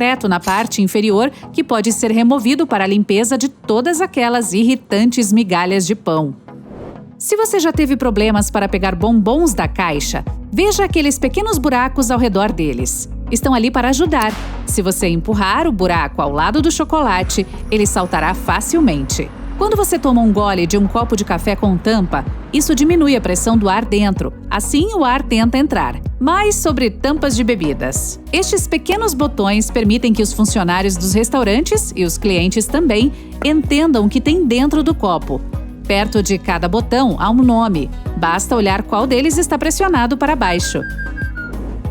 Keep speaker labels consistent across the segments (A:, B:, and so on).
A: concreto na parte inferior que pode ser removido para a limpeza de todas aquelas irritantes migalhas de pão. Se você já teve problemas para pegar bombons da caixa, veja aqueles pequenos buracos ao redor deles. Estão ali para ajudar. Se você empurrar o buraco ao lado do chocolate, ele saltará facilmente. Quando você toma um gole de um copo de café com tampa, isso diminui a pressão do ar dentro. Assim, o ar tenta entrar. Mais sobre tampas de bebidas. Estes pequenos botões permitem que os funcionários dos restaurantes e os clientes também entendam o que tem dentro do copo. Perto de cada botão há um nome. Basta olhar qual deles está pressionado para baixo.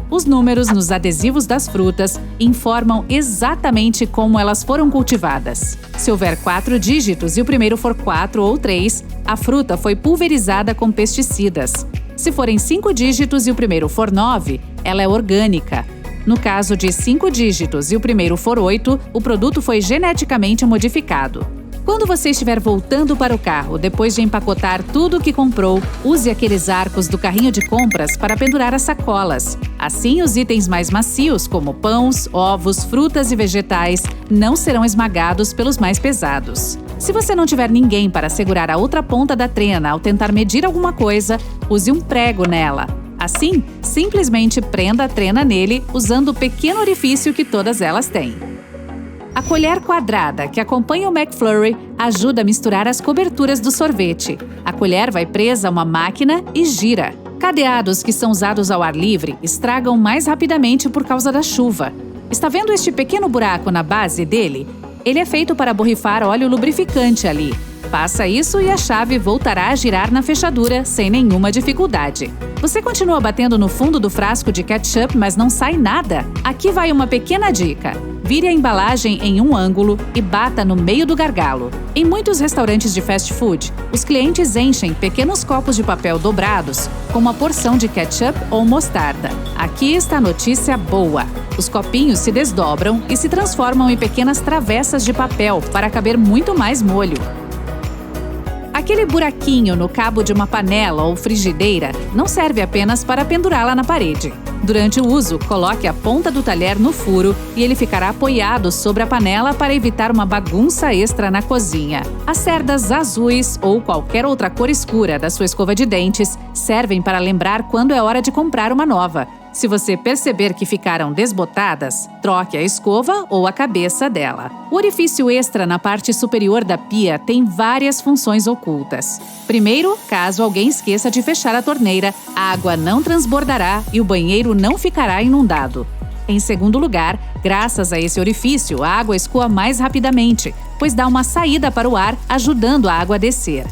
A: Os números nos adesivos das frutas informam exatamente como elas foram cultivadas. Se houver 4 dígitos e o primeiro for 4 ou 3, a fruta foi pulverizada com pesticidas. Se forem 5 dígitos e o primeiro for 9, ela é orgânica. No caso de 5 dígitos e o primeiro for 8, o produto foi geneticamente modificado. Quando você estiver voltando para o carro depois de empacotar tudo o que comprou, use aqueles arcos do carrinho de compras para pendurar as sacolas. Assim, os itens mais macios, como pães, ovos, frutas e vegetais, não serão esmagados pelos mais pesados. Se você não tiver ninguém para segurar a outra ponta da trena ao tentar medir alguma coisa, use um prego nela. Assim, simplesmente prenda a trena nele usando o pequeno orifício que todas elas têm. A colher quadrada que acompanha o McFlurry ajuda a misturar as coberturas do sorvete. A colher vai presa a uma máquina e gira. Cadeados que são usados ao ar livre estragam mais rapidamente por causa da chuva. Está vendo este pequeno buraco na base dele? Ele é feito para borrifar óleo lubrificante ali. Faça isso e a chave voltará a girar na fechadura sem nenhuma dificuldade. Você continua batendo no fundo do frasco de ketchup, mas não sai nada? Aqui vai uma pequena dica. Vire a embalagem em um ângulo e bata no meio do gargalo. Em muitos restaurantes de fast food, os clientes enchem pequenos copos de papel dobrados com uma porção de ketchup ou mostarda. Aqui está a notícia boa. Os copinhos se desdobram e se transformam em pequenas travessas de papel para caber muito mais molho. Aquele buraquinho no cabo de uma panela ou frigideira não serve apenas para pendurá-la na parede. Durante o uso, coloque a ponta do talher no furo e ele ficará apoiado sobre a panela para evitar uma bagunça extra na cozinha. As cerdas azuis ou qualquer outra cor escura da sua escova de dentes servem para lembrar quando é hora de comprar uma nova. Se você perceber que ficaram desbotadas, troque a escova ou a cabeça dela. O orifício extra na parte superior da pia tem várias funções ocultas. Primeiro, caso alguém esqueça de fechar a torneira, a água não transbordará e o banheiro não ficará inundado. Em segundo lugar, graças a esse orifício, a água escoa mais rapidamente, pois dá uma saída para o ar, ajudando a água a descer.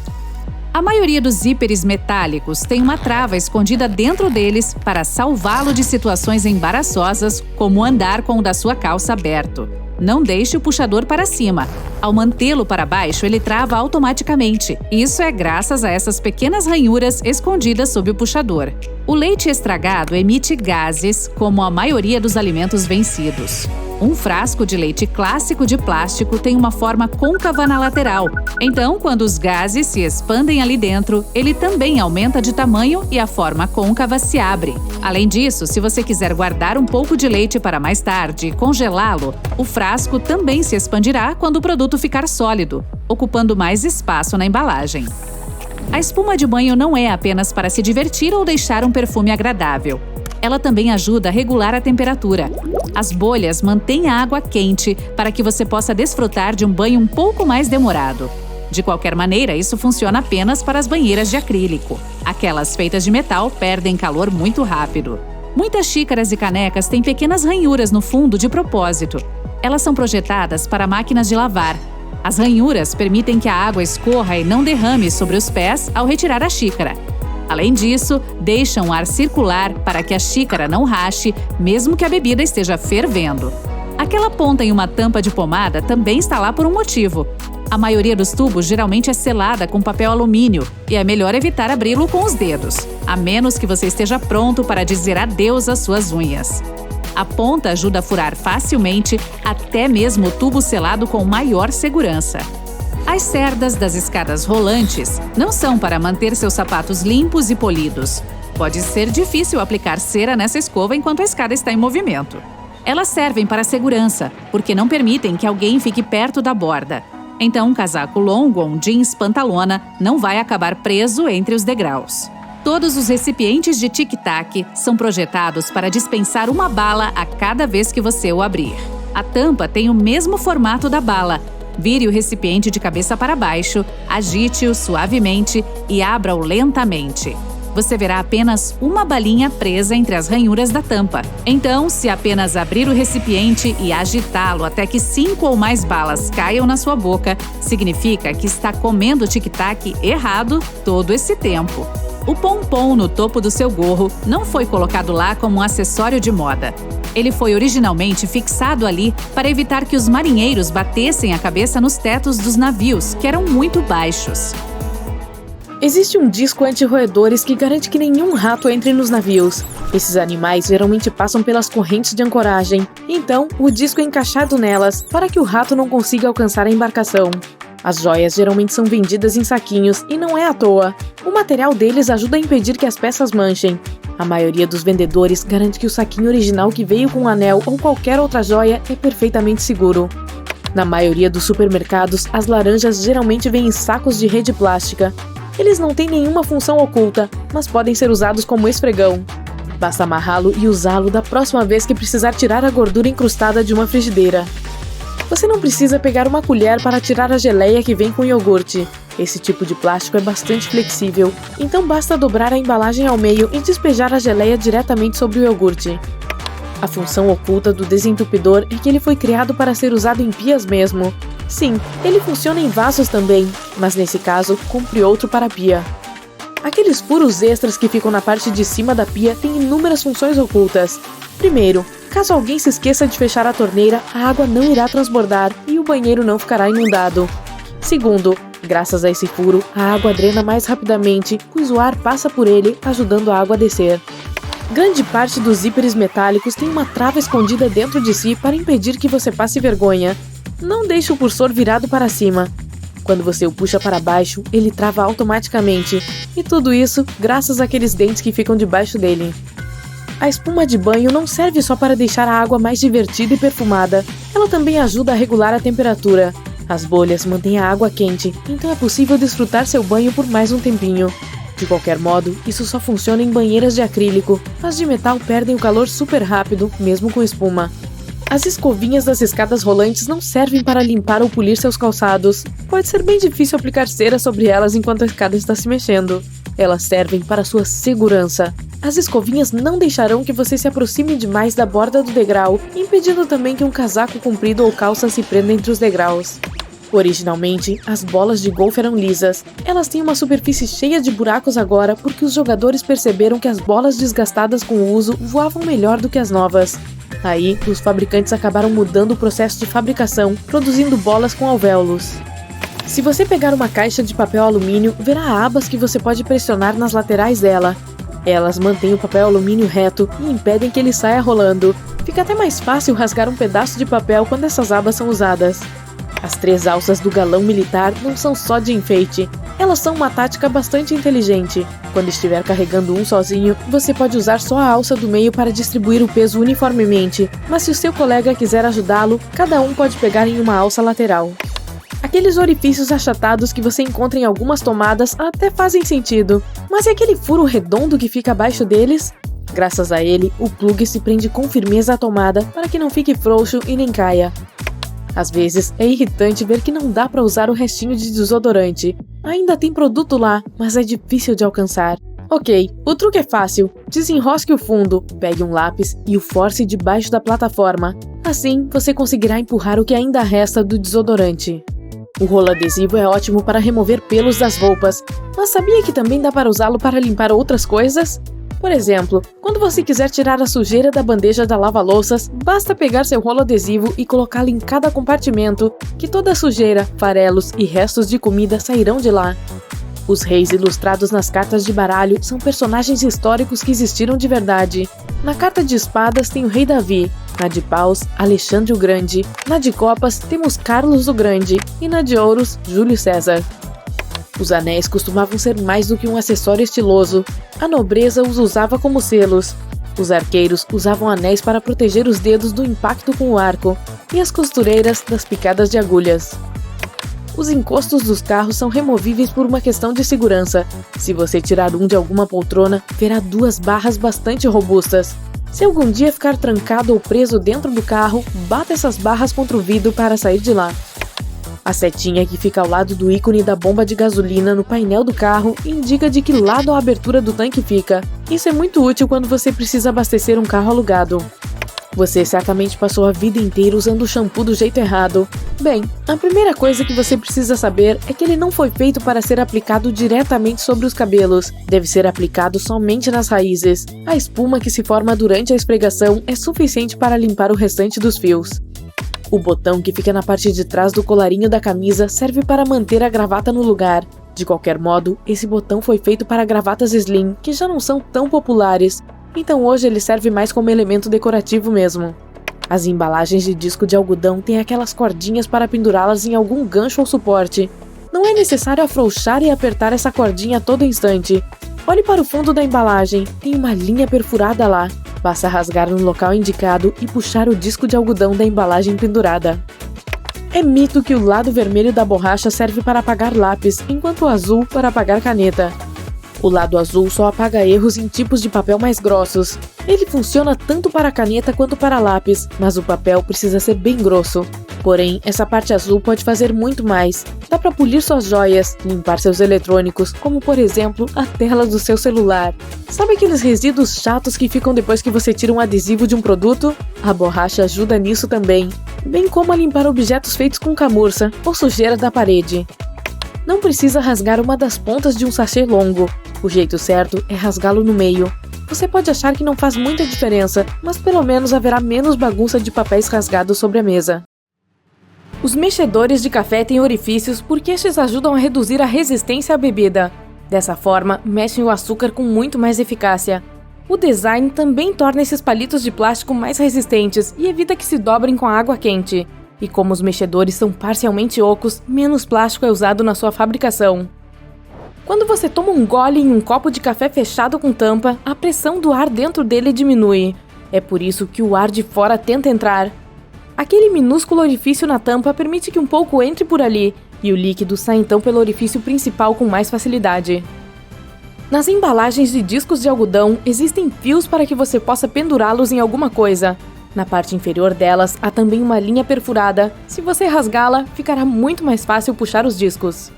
A: A maioria dos zíperes metálicos tem uma trava escondida dentro deles para salvá-lo de situações embaraçosas, como andar com o da sua calça aberto. Não deixe o puxador para cima. Ao mantê-lo para baixo, ele trava automaticamente. Isso é graças a essas pequenas ranhuras escondidas sob o puxador. O leite estragado emite gases, como a maioria dos alimentos vencidos. Um frasco de leite clássico de plástico tem uma forma côncava na lateral. Então, quando os gases se expandem ali dentro, ele também aumenta de tamanho e a forma côncava se abre. Além disso, se você quiser guardar um pouco de leite para mais tarde e congelá-lo, o frasco também se expandirá quando o produto ficar sólido, ocupando mais espaço na embalagem. A espuma de banho não é apenas para se divertir ou deixar um perfume agradável. Ela também ajuda a regular a temperatura. As bolhas mantêm a água quente para que você possa desfrutar de um banho um pouco mais demorado. De qualquer maneira, isso funciona apenas para as banheiras de acrílico. Aquelas feitas de metal perdem calor muito rápido. Muitas xícaras e canecas têm pequenas ranhuras no fundo de propósito. Elas são projetadas para máquinas de lavar. As ranhuras permitem que a água escorra e não derrame sobre os pés ao retirar a xícara. Além disso, deixam o ar circular para que a xícara não rache, mesmo que a bebida esteja fervendo. Aquela ponta em uma tampa de pomada também está lá por um motivo. A maioria dos tubos geralmente é selada com papel alumínio e é melhor evitar abri-lo com os dedos, a menos que você esteja pronto para dizer adeus às suas unhas. A ponta ajuda a furar facilmente até mesmo o tubo selado com maior segurança. As cerdas das escadas rolantes não são para manter seus sapatos limpos e polidos. Pode ser difícil aplicar cera nessa escova enquanto a escada está em movimento. Elas servem para segurança, porque não permitem que alguém fique perto da borda. Então, um casaco longo ou um jeans pantalona não vai acabar preso entre os degraus. Todos os recipientes de tic-tac são projetados para dispensar uma bala a cada vez que você o abrir. A tampa tem o mesmo formato da bala. Vire o recipiente de cabeça para baixo, agite-o suavemente e abra-o lentamente. Você verá apenas uma balinha presa entre as ranhuras da tampa. Então, se apenas abrir o recipiente e agitá-lo até que 5 ou mais balas caiam na sua boca, significa que está comendo tic-tac errado todo esse tempo. O pompom no topo do seu gorro não foi colocado lá como um acessório de moda. Ele foi originalmente fixado ali para evitar que os marinheiros batessem a cabeça nos tetos dos navios, que eram muito baixos.
B: Existe um disco anti-roedores que garante que nenhum rato entre nos navios. Esses animais geralmente passam pelas correntes de ancoragem, então o disco é encaixado nelas para que o rato não consiga alcançar a embarcação. As joias geralmente são vendidas em saquinhos e não é à toa. O material deles ajuda a impedir que as peças manchem. A maioria dos vendedores garante que o saquinho original que veio com o anel ou qualquer outra joia é perfeitamente seguro. Na maioria dos supermercados, as laranjas geralmente vêm em sacos de rede plástica. Eles não têm nenhuma função oculta, mas podem ser usados como esfregão. Basta amarrá-lo e usá-lo da próxima vez que precisar tirar a gordura incrustada de uma frigideira. Você não precisa pegar uma colher para tirar a geleia que vem com iogurte. Esse tipo de plástico é bastante flexível, então basta dobrar a embalagem ao meio e despejar a geleia diretamente sobre o iogurte. A função oculta do desentupidor é que ele foi criado para ser usado em pias mesmo. Sim, ele funciona em vasos também, mas nesse caso, cumpre outro para a pia. Aqueles furos extras que ficam na parte de cima da pia têm inúmeras funções ocultas. Primeiro, caso alguém se esqueça de fechar a torneira, a água não irá transbordar e o banheiro não ficará inundado. Segundo, graças a esse furo, a água drena mais rapidamente, pois o ar passa por ele, ajudando a água a descer. Grande parte dos zíperes metálicos tem uma trava escondida dentro de si para impedir que você passe vergonha. Não deixe o cursor virado para cima. Quando você o puxa para baixo, ele trava automaticamente. E tudo isso graças àqueles dentes que ficam debaixo dele. A espuma de banho não serve só para deixar a água mais divertida e perfumada. Ela também ajuda a regular a temperatura. As bolhas mantêm a água quente, então é possível desfrutar seu banho por mais um tempinho. De qualquer modo, isso só funciona em banheiras de acrílico. As de metal perdem o calor super rápido, mesmo com espuma. As escovinhas das escadas rolantes não servem para limpar ou polir seus calçados. Pode ser bem difícil aplicar cera sobre elas enquanto a escada está se mexendo. Elas servem para sua segurança. As escovinhas não deixarão que você se aproxime demais da borda do degrau, impedindo também que um casaco comprido ou calça se prenda entre os degraus. Originalmente, as bolas de golfe eram lisas. Elas têm uma superfície cheia de buracos agora porque os jogadores perceberam que as bolas desgastadas com o uso voavam melhor do que as novas. Aí, os fabricantes acabaram mudando o processo de fabricação, produzindo bolas com alvéolos. Se você pegar uma caixa de papel alumínio, verá abas que você pode pressionar nas laterais dela. Elas mantêm o papel alumínio reto e impedem que ele saia rolando. Fica até mais fácil rasgar um pedaço de papel quando essas abas são usadas. As 3 alças do galão militar não são só de enfeite. Elas são uma tática bastante inteligente. Quando estiver carregando um sozinho, você pode usar só a alça do meio para distribuir o peso uniformemente, mas se o seu colega quiser ajudá-lo, cada um pode pegar em uma alça lateral. Aqueles orifícios achatados que você encontra em algumas tomadas até fazem sentido, mas e aquele furo redondo que fica abaixo deles? Graças a ele, o plugue se prende com firmeza à tomada para que não fique frouxo e nem caia. Às vezes, é irritante ver que não dá para usar o restinho de desodorante. Ainda tem produto lá, mas é difícil de alcançar. Ok, o truque é fácil. Desenrosque o fundo, pegue um lápis e o force debaixo da plataforma. Assim, você conseguirá empurrar o que ainda resta do desodorante. O rolo adesivo é ótimo para remover pelos das roupas, mas sabia que também dá para usá-lo para limpar outras coisas? Por exemplo, quando você quiser tirar a sujeira da bandeja da lava-louças, basta pegar seu rolo adesivo e colocá-lo em cada compartimento, que toda a sujeira, farelos e restos de comida sairão de lá. Os reis ilustrados nas cartas de baralho são personagens históricos que existiram de verdade. Na carta de espadas tem o rei Davi, na de paus, Alexandre o Grande, na de copas temos Carlos o Grande e na de ouros, Júlio César. Os anéis costumavam ser mais do que um acessório estiloso. A nobreza os usava como selos. Os arqueiros usavam anéis para proteger os dedos do impacto com o arco e as costureiras das picadas de agulhas. Os encostos dos carros são removíveis por uma questão de segurança. Se você tirar um de alguma poltrona, verá 2 barras bastante robustas. Se algum dia ficar trancado ou preso dentro do carro, bata essas barras contra o vidro para sair de lá. A setinha que fica ao lado do ícone da bomba de gasolina no painel do carro indica de que lado a abertura do tanque fica. Isso é muito útil quando você precisa abastecer um carro alugado. Você certamente passou a vida inteira usando o shampoo do jeito errado. Bem, a primeira coisa que você precisa saber é que ele não foi feito para ser aplicado diretamente sobre os cabelos. Deve ser aplicado somente nas raízes. A espuma que se forma durante a esfregação é suficiente para limpar o restante dos fios. O botão que fica na parte de trás do colarinho da camisa serve para manter a gravata no lugar. De qualquer modo, esse botão foi feito para gravatas slim, que já não são tão populares. Então hoje ele serve mais como elemento decorativo mesmo. As embalagens de disco de algodão têm aquelas cordinhas para pendurá-las em algum gancho ou suporte. Não é necessário afrouxar e apertar essa cordinha a todo instante. Olhe para o fundo da embalagem, tem uma linha perfurada lá. Basta rasgar no local indicado e puxar o disco de algodão da embalagem pendurada. É mito que o lado vermelho da borracha serve para apagar lápis, enquanto o azul para apagar caneta. O lado azul só apaga erros em tipos de papel mais grossos. Ele funciona tanto para caneta quanto para lápis, mas o papel precisa ser bem grosso. Porém, essa parte azul pode fazer muito mais. Dá para polir suas joias, limpar seus eletrônicos, como por exemplo a tela do seu celular. Sabe aqueles resíduos chatos que ficam depois que você tira um adesivo de um produto? A borracha ajuda nisso também, bem como a limpar objetos feitos com camurça ou sujeira da parede. Não precisa rasgar uma das pontas de um sachê longo. O jeito certo é rasgá-lo no meio. Você pode achar que não faz muita diferença, mas pelo menos haverá menos bagunça de papéis rasgados sobre a mesa. Os mexedores de café têm orifícios porque estes ajudam a reduzir a resistência à bebida. Dessa forma, mexem o açúcar com muito mais eficácia. O design também torna esses palitos de plástico mais resistentes e evita que se dobrem com a água quente. E como os mexedores são parcialmente ocos, menos plástico é usado na sua fabricação. Quando você toma um gole em um copo de café fechado com tampa, a pressão do ar dentro dele diminui. É por isso que o ar de fora tenta entrar. Aquele minúsculo orifício na tampa permite que um pouco entre por ali, e o líquido sai então pelo orifício principal com mais facilidade. Nas embalagens de discos de algodão, existem fios para que você possa pendurá-los em alguma coisa. Na parte inferior delas, há também uma linha perfurada. Se você rasgá-la, ficará muito mais fácil puxar os discos.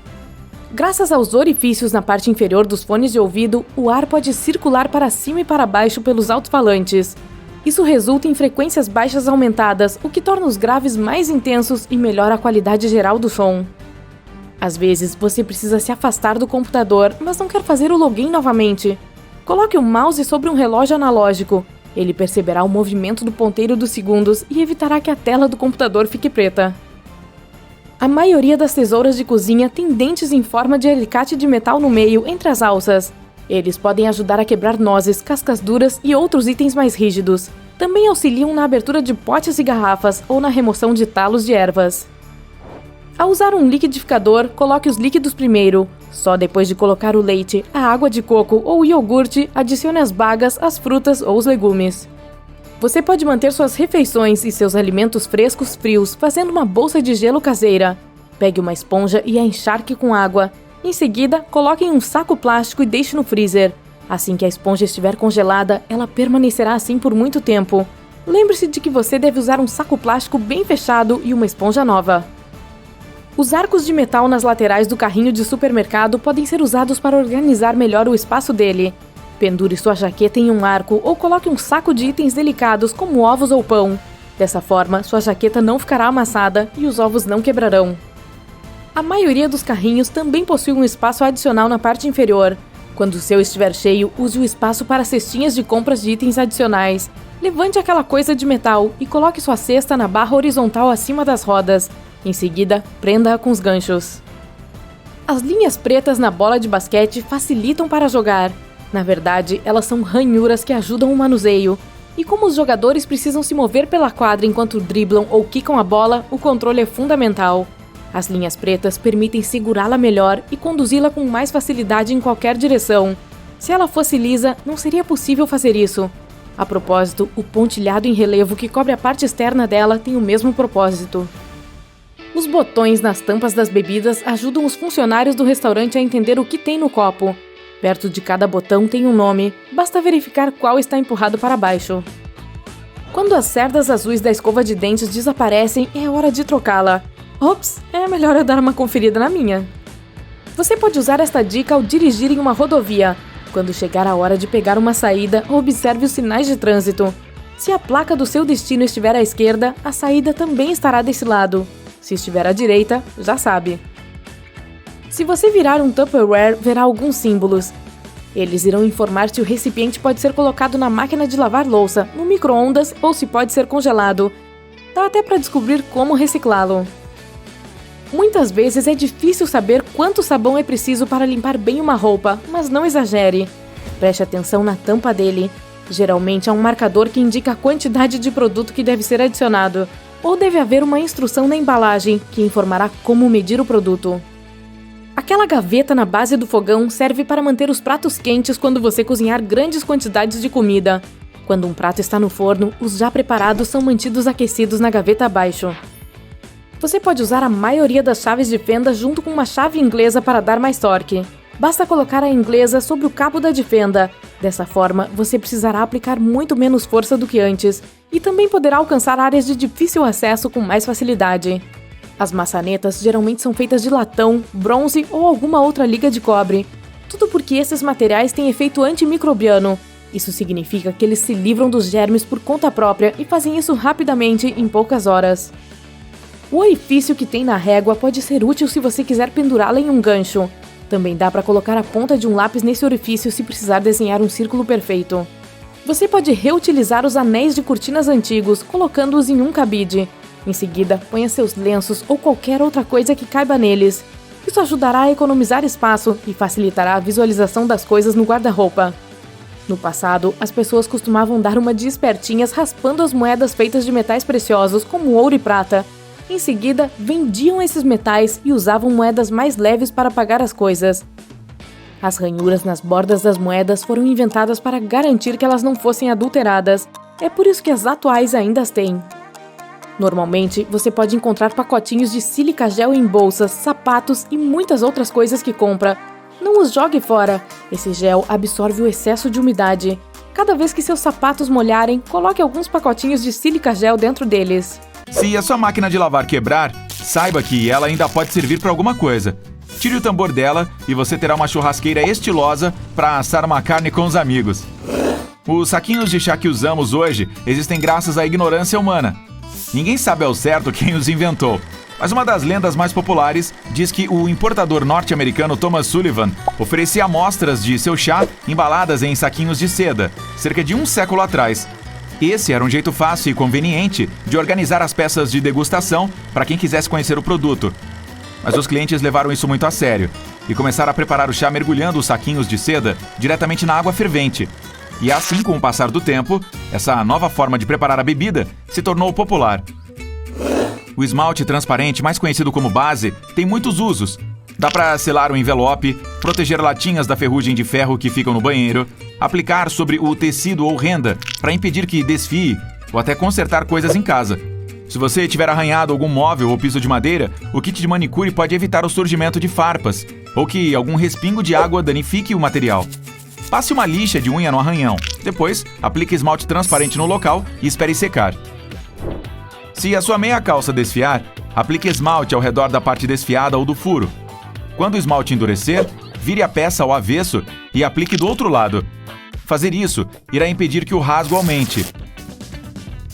B: Graças aos orifícios na parte inferior dos fones de ouvido, o ar pode circular para cima e para baixo pelos alto-falantes. Isso resulta em frequências baixas aumentadas, o que torna os graves mais intensos e melhora a qualidade geral do som. Às vezes, você precisa se afastar do computador, mas não quer fazer o login novamente. Coloque o mouse sobre um relógio analógico. Ele perceberá o movimento do ponteiro dos segundos e evitará que a tela do computador fique preta. A maioria das tesouras de cozinha tem dentes em forma de alicate de metal no meio, entre as alças. Eles podem ajudar a quebrar nozes, cascas duras e outros itens mais rígidos. Também auxiliam na abertura de potes e garrafas ou na remoção de talos de ervas. Ao usar um liquidificador, coloque os líquidos primeiro. Só depois de colocar o leite, a água de coco ou o iogurte, adicione as bagas, as frutas ou os legumes. Você pode manter suas refeições e seus alimentos frescos frios fazendo uma bolsa de gelo caseira. Pegue uma esponja e a encharque com água. Em seguida, coloque em um saco plástico e deixe no freezer. Assim que a esponja estiver congelada, ela permanecerá assim por muito tempo. Lembre-se de que você deve usar um saco plástico bem fechado e uma esponja nova. Os arcos de metal nas laterais do carrinho de supermercado podem ser usados para organizar melhor o espaço dele. Pendure sua jaqueta em um arco ou coloque um saco de itens delicados como ovos ou pão. Dessa forma, sua jaqueta não ficará amassada e os ovos não quebrarão. A maioria dos carrinhos também possui um espaço adicional na parte inferior. Quando o seu estiver cheio, use o espaço para cestinhas de compras de itens adicionais. Levante aquela coisa de metal e coloque sua cesta na barra horizontal acima das rodas. Em seguida, prenda-a com os ganchos. As linhas pretas na bola de basquete facilitam para jogar. Na verdade, elas são ranhuras que ajudam o manuseio. E como os jogadores precisam se mover pela quadra enquanto driblam ou quicam a bola, o controle é fundamental. As linhas pretas permitem segurá-la melhor e conduzi-la com mais facilidade em qualquer direção. Se ela fosse lisa, não seria possível fazer isso. A propósito, o pontilhado em relevo que cobre a parte externa dela tem o mesmo propósito. Os botões nas tampas das bebidas ajudam os funcionários do restaurante a entender o que tem no copo. Perto de cada botão tem um nome, basta verificar qual está empurrado para baixo. Quando as cerdas azuis da escova de dentes desaparecem, é hora de trocá-la. Ops, é melhor eu dar uma conferida na minha. Você pode usar esta dica ao dirigir em uma rodovia. Quando chegar a hora de pegar uma saída, observe os sinais de trânsito. Se a placa do seu destino estiver à esquerda, a saída também estará desse lado. Se estiver à direita, já sabe. Se você virar um Tupperware, verá alguns símbolos. Eles irão informar se o recipiente pode ser colocado na máquina de lavar louça, no micro-ondas ou se pode ser congelado. Dá até para descobrir como reciclá-lo. Muitas vezes é difícil saber quanto sabão é preciso para limpar bem uma roupa, mas não exagere. Preste atenção na tampa dele. Geralmente há um marcador que indica a quantidade de produto que deve ser adicionado, ou deve haver uma instrução na embalagem que informará como medir o produto. Aquela gaveta na base do fogão serve para manter os pratos quentes quando você cozinhar grandes quantidades de comida. Quando um prato está no forno, os já preparados são mantidos aquecidos na gaveta abaixo. Você pode usar a maioria das chaves de fenda junto com uma chave inglesa para dar mais torque. Basta colocar a inglesa sobre o cabo da de fenda. Dessa forma, você precisará aplicar muito menos força do que antes e também poderá alcançar áreas de difícil acesso com mais facilidade. As maçanetas geralmente são feitas de latão, bronze ou alguma outra liga de cobre. Tudo porque esses materiais têm efeito antimicrobiano. Isso significa que eles se livram dos germes por conta própria e fazem isso rapidamente em poucas horas. O orifício que tem na régua pode ser útil se você quiser pendurá-la em um gancho. Também dá para colocar a ponta de um lápis nesse orifício se precisar desenhar um círculo perfeito. Você pode reutilizar os anéis de cortinas antigos, colocando-os em um cabide. Em seguida, ponha seus lenços ou qualquer outra coisa que caiba neles. Isso ajudará a economizar espaço e facilitará a visualização das coisas no guarda-roupa. No passado, as pessoas costumavam dar uma de espertinhas raspando as moedas feitas de metais preciosos, como ouro e prata. Em seguida, vendiam esses metais e usavam moedas mais leves para pagar as coisas. As ranhuras nas bordas das moedas foram inventadas para garantir que elas não fossem adulteradas. É por isso que as atuais ainda as têm. Normalmente, você pode encontrar pacotinhos de sílica gel em bolsas, sapatos e muitas outras coisas que compra. Não os jogue fora. Esse gel absorve o excesso de umidade. Cada vez que seus sapatos molharem, coloque alguns pacotinhos de sílica gel dentro deles.
C: Se a sua máquina de lavar quebrar, saiba que ela ainda pode servir para alguma coisa. Tire o tambor dela e você terá uma churrasqueira estilosa para assar uma carne com os amigos. Os saquinhos de chá que usamos hoje existem graças à ignorância humana. Ninguém sabe ao certo quem os inventou, mas uma das lendas mais populares diz que o importador norte-americano Thomas Sullivan oferecia amostras de seu chá embaladas em saquinhos de seda, cerca de um século atrás. Esse era um jeito fácil e conveniente de organizar as peças de degustação para quem quisesse conhecer o produto. Mas os clientes levaram isso muito a sério e começaram a preparar o chá mergulhando os saquinhos de seda diretamente na água fervente. E assim, com o passar do tempo, essa nova forma de preparar a bebida se tornou popular. O esmalte transparente, mais conhecido como base, tem muitos usos. Dá para selar o envelope, proteger latinhas da ferrugem de ferro que ficam no banheiro, aplicar sobre o tecido ou renda para impedir que desfie ou até consertar coisas em casa. Se você tiver arranhado algum móvel ou piso de madeira, o kit de manicure pode evitar o surgimento de farpas ou que algum respingo de água danifique o material. Passe uma lixa de unha no arranhão. Depois, aplique esmalte transparente no local e espere secar. Se a sua meia calça desfiar, aplique esmalte ao redor da parte desfiada ou do furo. Quando o esmalte endurecer, vire a peça ao avesso e aplique do outro lado. Fazer isso irá impedir que o rasgo aumente.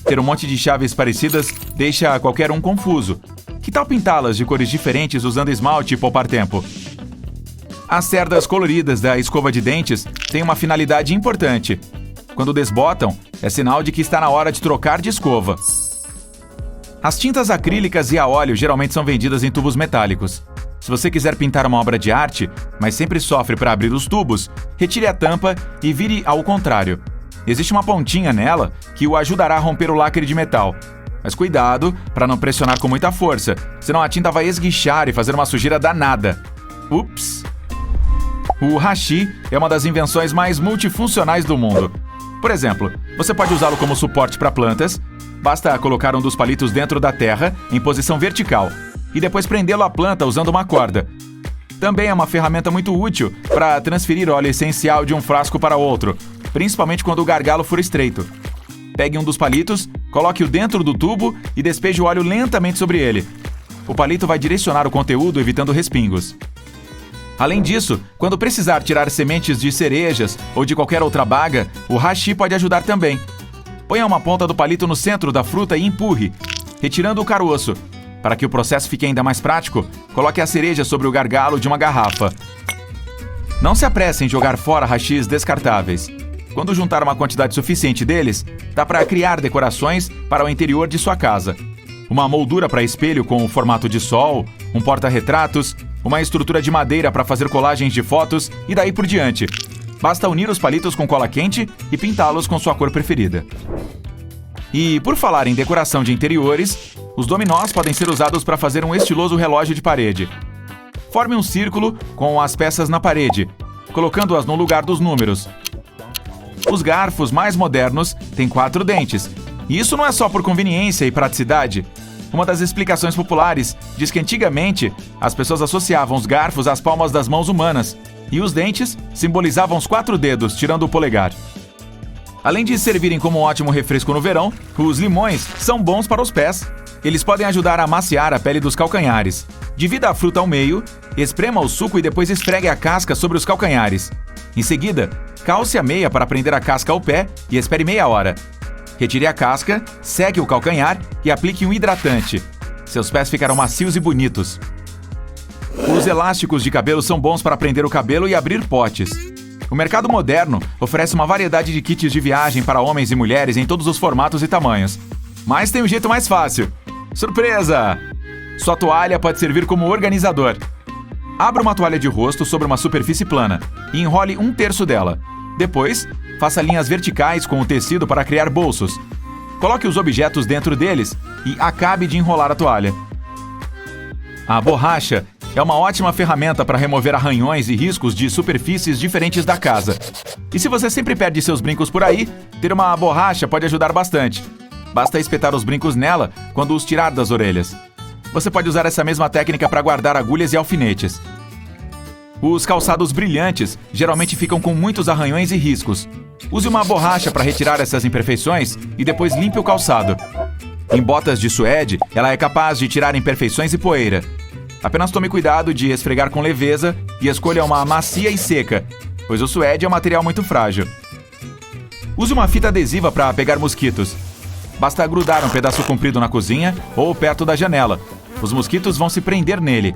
C: Ter um monte de chaves parecidas deixa qualquer um confuso. Que tal pintá-las de cores diferentes usando esmalte e poupar tempo? As cerdas coloridas da escova de dentes têm uma finalidade importante. Quando desbotam, é sinal de que está na hora de trocar de escova. As tintas acrílicas e a óleo geralmente são vendidas em tubos metálicos. Se você quiser pintar uma obra de arte, mas sempre sofre para abrir os tubos, retire a tampa e vire ao contrário. Existe uma pontinha nela que o ajudará a romper o lacre de metal. Mas cuidado para não pressionar com muita força, senão a tinta vai esguichar e fazer uma sujeira danada. Ups! O hashi é uma das invenções mais multifuncionais do mundo. Por exemplo, você pode usá-lo como suporte para plantas. Basta colocar um dos palitos dentro da terra, em posição vertical, e depois prendê-lo à planta usando uma corda. Também é uma ferramenta muito útil para transferir óleo essencial de um frasco para outro, principalmente quando o gargalo for estreito. Pegue um dos palitos, coloque-o dentro do tubo e despeje o óleo lentamente sobre ele. O palito vai direcionar o conteúdo, evitando respingos. Além disso, quando precisar tirar sementes de cerejas ou de qualquer outra baga, o hashi pode ajudar também. Ponha uma ponta do palito no centro da fruta e empurre, retirando o caroço. Para que o processo fique ainda mais prático, coloque a cereja sobre o gargalo de uma garrafa. Não se apresse em jogar fora hashis descartáveis. Quando juntar uma quantidade suficiente deles, dá para criar decorações para o interior de sua casa. Uma moldura para espelho com o formato de sol, um porta-retratos, uma estrutura de madeira para fazer colagens de fotos e daí por diante. Basta unir os palitos com cola quente e pintá-los com sua cor preferida. E, por falar em decoração de interiores, os dominós podem ser usados para fazer um estiloso relógio de parede. Forme um círculo com as peças na parede, colocando-as no lugar dos números. Os garfos mais modernos têm 4 dentes. E isso não é só por conveniência e praticidade. Uma das explicações populares diz que antigamente as pessoas associavam os garfos às palmas das mãos humanas e os dentes simbolizavam os 4 dedos, tirando o polegar. Além de servirem como um ótimo refresco no verão, os limões são bons para os pés. Eles podem ajudar a amaciar a pele dos calcanhares. Divida a fruta ao meio, esprema o suco e depois esfregue a casca sobre os calcanhares. Em seguida, calce a meia para prender a casca ao pé e espere meia hora. Retire a casca, seque o calcanhar e aplique um hidratante. Seus pés ficarão macios e bonitos. Os elásticos de cabelo são bons para prender o cabelo e abrir potes. O mercado moderno oferece uma variedade de kits de viagem para homens e mulheres em todos os formatos e tamanhos. Mas tem um jeito mais fácil. Surpresa! Sua toalha pode servir como organizador. Abra uma toalha de rosto sobre uma superfície plana e enrole 1/3 dela. Depois, faça linhas verticais com o tecido para criar bolsos. Coloque os objetos dentro deles e acabe de enrolar a toalha. A borracha é uma ótima ferramenta para remover arranhões e riscos de superfícies diferentes da casa. E se você sempre perde seus brincos por aí, ter uma borracha pode ajudar bastante. Basta espetar os brincos nela quando os tirar das orelhas. Você pode usar essa mesma técnica para guardar agulhas e alfinetes. Os calçados brilhantes geralmente ficam com muitos arranhões e riscos. Use uma borracha para retirar essas imperfeições e depois limpe o calçado. Em botas de suede, ela é capaz de tirar imperfeições e poeira. Apenas tome cuidado de esfregar com leveza e escolha uma macia e seca, pois o suede é um material muito frágil. Use uma fita adesiva para pegar mosquitos. Basta grudar um pedaço comprido na cozinha ou perto da janela. Os mosquitos vão se prender nele.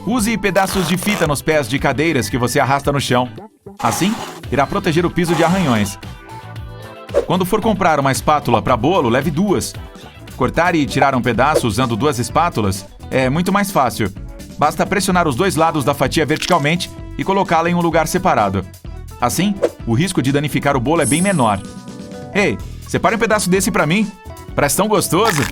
C: Use pedaços de fita nos pés de cadeiras que você arrasta no chão. Assim, irá proteger o piso de arranhões. Quando for comprar uma espátula para bolo, leve 2. Cortar e tirar um pedaço usando 2 espátulas é muito mais fácil. Basta pressionar os 2 lados da fatia verticalmente e colocá-la em um lugar separado. Assim, o risco de danificar o bolo é bem menor. Ei, separe um pedaço desse para mim. Parece tão gostoso!